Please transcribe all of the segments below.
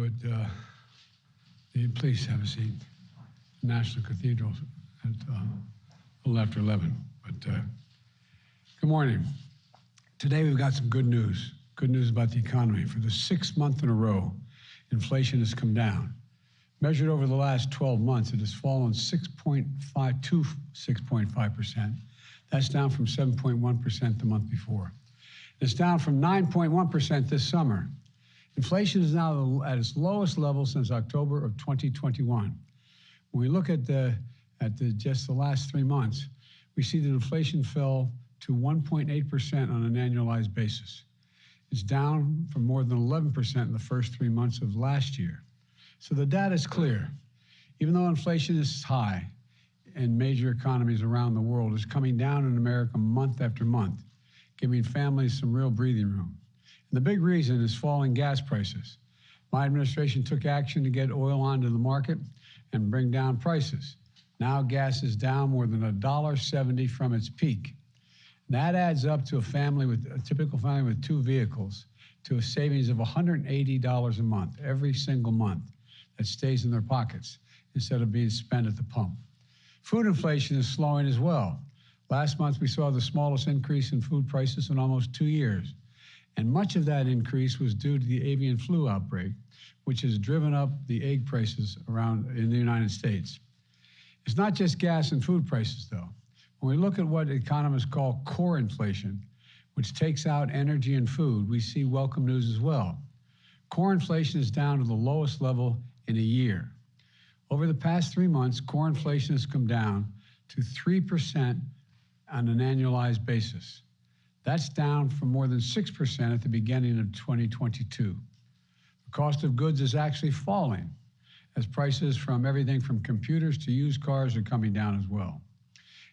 would please have a seat. National Cathedral at a little after 11. But good morning. Today we've got some good news. Good news about the economy. For the 6th month in a row, inflation has come down. Measured over the last 12 months, it has fallen 6.5 to 6.5%. That's down from 7.1% the month before. It's down from 9.1% this summer. Inflation is now at its lowest level since October of 2021. When we look at just the last 3 months, we see that inflation fell to 1.8% on an annualized basis. It's down from more than 11% in the first 3 months of last year. So the data is clear. Even though inflation is high in major economies around the world, it's coming down in America month after month, giving families some real breathing room. And the big reason is falling gas prices. My administration took action to get oil onto the market and bring down prices. Now gas is down more than $1.70 from its peak. That adds up to a typical family with 2 vehicles to a savings of $180 a month, every single month, that stays in their pockets instead of being spent at the pump. Food inflation is slowing as well. Last month we saw the smallest increase in food prices in almost 2 years. And much of that increase was due to the avian flu outbreak, which has driven up the egg prices around in the United States. It's not just gas and food prices, though. When we look at what economists call core inflation, which takes out energy and food, we see welcome news as well. Core inflation is down to the lowest level in a year. Over the past 3 months, core inflation has come down to 3% on an annualized basis. That's down from more than 6% at the beginning of 2022. The cost of goods is actually falling as prices from everything from computers to used cars are coming down as well.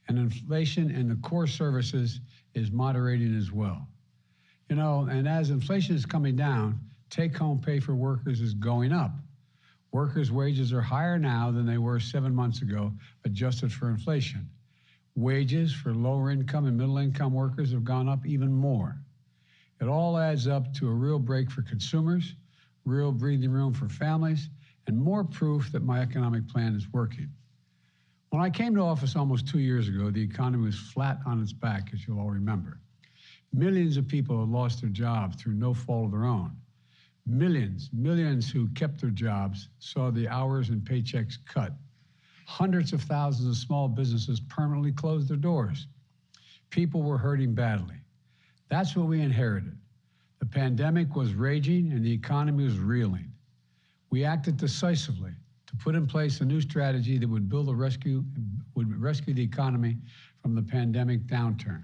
And inflation in the core services is moderating as well. You know, and as inflation is coming down, take-home pay for workers is going up. Workers' wages are higher now than they were 7 months ago, adjusted for inflation. Wages for lower income and middle income workers have gone up even more. It all adds up to a real break for consumers, real breathing room for families, and more proof that my economic plan is working. When I came to office almost 2 years ago, the economy was flat on its back, as you'll all remember. Millions of people had lost their jobs through no fault of their own. Millions who kept their jobs saw the hours and paychecks cut. Hundreds of thousands of small businesses permanently closed their doors. People were hurting badly. That's what we inherited. The pandemic was raging and the economy was reeling. We acted decisively to put in place a new strategy that would rescue the economy from the pandemic downturn.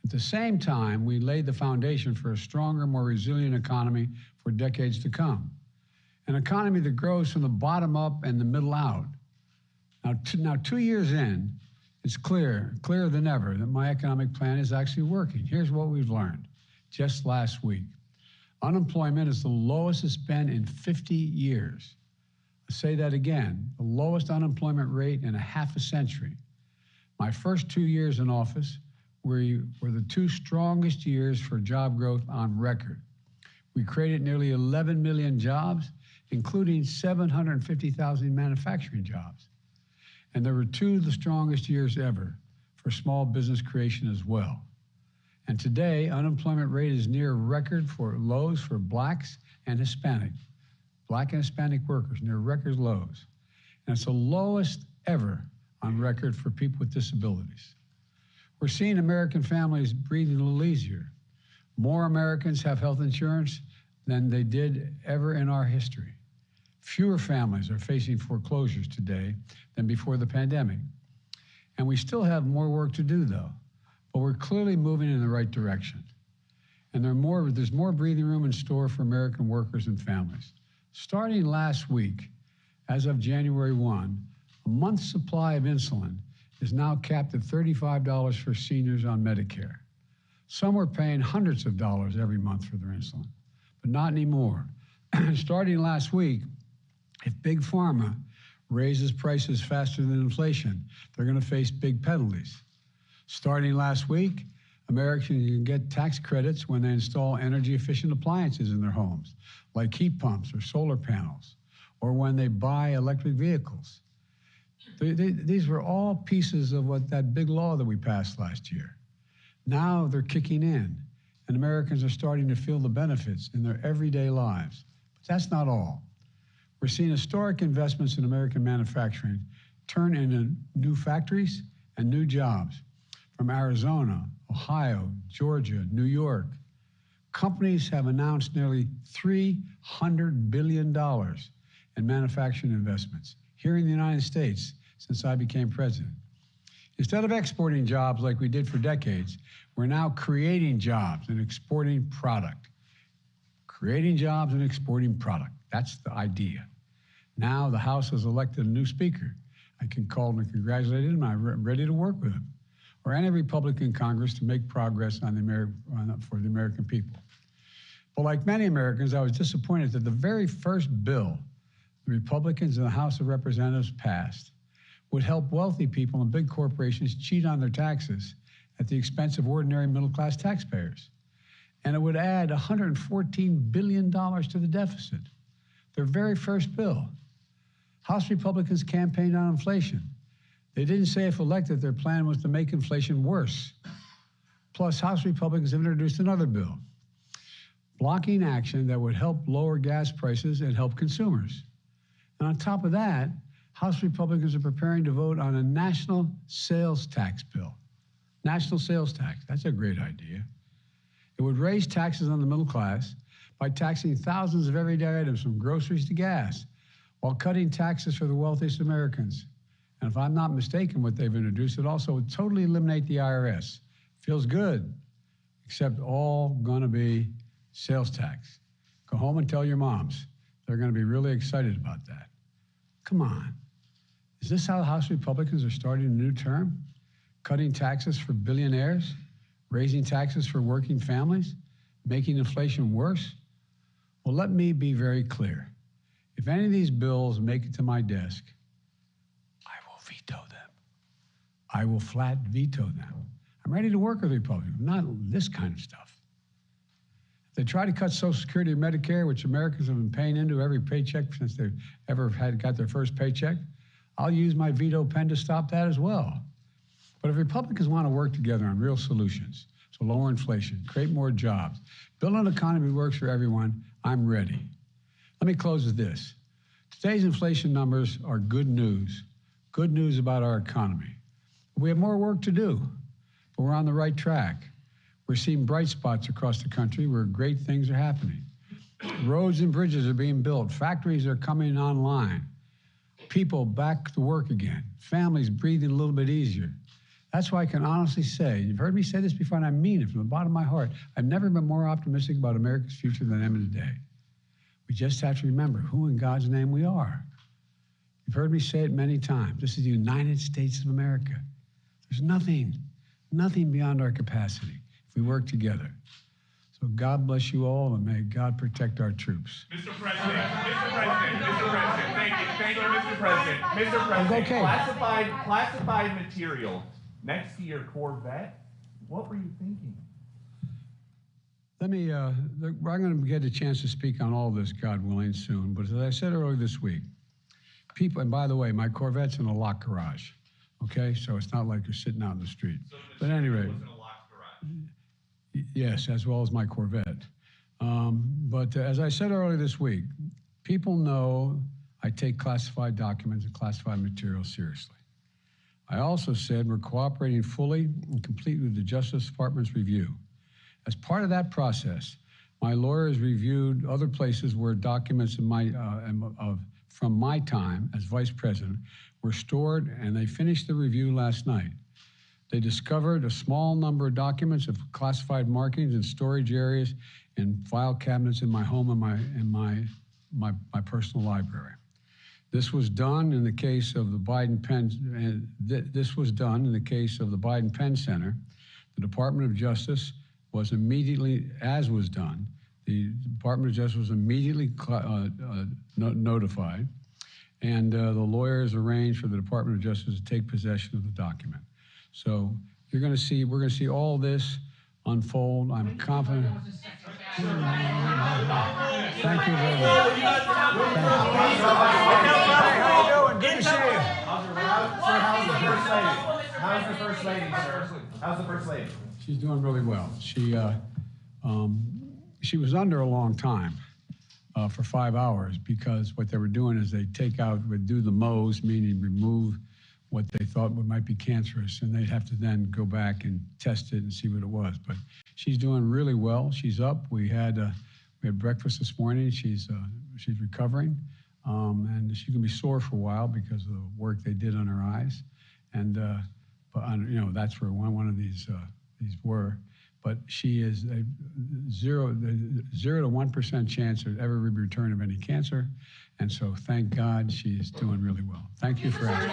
At the same time, we laid the foundation for a stronger, more resilient economy for decades to come. An economy that grows from the bottom up and the middle out. Now 2 years in, it's clearer than ever that my economic plan is actually working. Here's what we've learned just last week. Unemployment is the lowest it's been in 50 years. I'll say that again, the lowest unemployment rate in a half a century. My first 2 years in office were the 2 strongest years for job growth on record. We created nearly 11 million jobs, including 750,000 manufacturing jobs. And there were 2 of the strongest years ever for small business creation as well. And today, unemployment rate is near record for lows for blacks and Hispanic. Black and Hispanic workers, near record lows. And it's the lowest ever on record for people with disabilities. We're seeing American families breathing a little easier. More Americans have health insurance than they did ever in our history. Fewer families are facing foreclosures today than before the pandemic. And we still have more work to do, though, but we're clearly moving in the right direction. And there's more breathing room in store for American workers and families. Starting last week, as of January 1, a month's supply of insulin is now capped at $35 for seniors on Medicare. Some were paying hundreds of dollars every month for their insulin, but not anymore. Starting last week, if Big Pharma raises prices faster than inflation, they're going to face big penalties. Starting last week, Americans can get tax credits when they install energy-efficient appliances in their homes, like heat pumps or solar panels, or when they buy electric vehicles. These were all pieces of what that big law that we passed last year. Now they're kicking in, and Americans are starting to feel the benefits in their everyday lives. But that's not all. We're seeing historic investments in American manufacturing turn into new factories and new jobs from Arizona, Ohio, Georgia, New York. Companies have announced nearly $300 billion in manufacturing investments here in the United States since I became president. Instead of exporting jobs like we did for decades, we're now creating jobs and exporting product. Creating jobs and exporting product. That's the idea. Now the House has elected a new speaker. I can call him and congratulate him. I'm ready to work with him, or any Republican Congress, to make progress for the American people. But like many Americans, I was disappointed that the very first bill the Republicans in the House of Representatives passed would help wealthy people and big corporations cheat on their taxes at the expense of ordinary middle-class taxpayers. And it would add $114 billion to the deficit. Their very first bill. House Republicans campaigned on inflation. They didn't say if elected their plan was to make inflation worse. Plus, House Republicans have introduced another bill, blocking action that would help lower gas prices and help consumers. And on top of that, House Republicans are preparing to vote on a national sales tax bill. National sales tax, that's a great idea. It would raise taxes on the middle class by taxing thousands of everyday items from groceries to gas, while cutting taxes for the wealthiest Americans. And if I'm not mistaken, what they've introduced, it also would totally eliminate the IRS. Feels good, except all gonna be sales tax. Go home and tell your moms. They're gonna be really excited about that. Come on. Is this how House Republicans are starting a new term? Cutting taxes for billionaires? Raising taxes for working families? Making inflation worse? Well, let me be very clear. If any of these bills make it to my desk, I will veto them. I will flat veto them. I'm ready to work with Republicans, not this kind of stuff. If they try to cut Social Security and Medicare, which Americans have been paying into every paycheck since they've ever got their first paycheck, I'll use my veto pen to stop that as well. But if Republicans want to work together on real solutions, so lower inflation, create more jobs, build an economy that works for everyone, I'm ready. Let me close with this. Today's inflation numbers are good news about our economy. We have more work to do, but we're on the right track. We're seeing bright spots across the country where great things are happening. Roads and bridges are being built. Factories are coming online. People back to work again. Families breathing a little bit easier. That's why I can honestly say, you've heard me say this before, and I mean it from the bottom of my heart, I've never been more optimistic about America's future than I am today. We just have to remember who in God's name we are. You've heard me say it many times. This is the United States of America. There's nothing beyond our capacity if we work together. So God bless you all, and may God protect our troops. Mr. President, thank you, Mr. President. Mr. President, okay. Classified material next to your Corvette, what were you thinking? Let me, I'm going to get a chance to speak on all this, God willing, soon. But as I said earlier this week, people, and by the way, my Corvette's in a locked garage, okay? So it's not like you're sitting out in the street. So but at any rate, was in a locked garage. Yes, as well as my Corvette. But as I said earlier this week, people know I take classified documents and classified materials seriously. I also said we're cooperating fully and completely with the Justice Department's review. As part of that process, my lawyers reviewed other places where documents from my time as vice president were stored, and they finished the review last night. They discovered a small number of documents of classified markings in storage areas and file cabinets in my home and my personal library. This was done in the case of the Biden Penn. This was done in the case of the Biden Penn Center. The Department of Justice was immediately, as was done, the Department of Justice was immediately notified, and the lawyers arranged for the Department of Justice to take possession of the document. So we're going to see all this unfold. I'm confident. Thank you very much. How you doing? Good to see you. How's the first lady? How's the first lady, sir? How's the first lady? She's doing really well. She was under a long time for 5 hours because what they were doing is they would do the Mohs, meaning remove what they thought might be cancerous, and they'd have to then go back and test it and see what it was. But she's doing really well. She's up. We had breakfast this morning. She's recovering, and she's gonna be sore for a while because of the work they did on her eyes, and that's where one of these were. But she is a 0 to 1% chance of ever return of any cancer, and so thank God she is doing really well. Thank you for asking.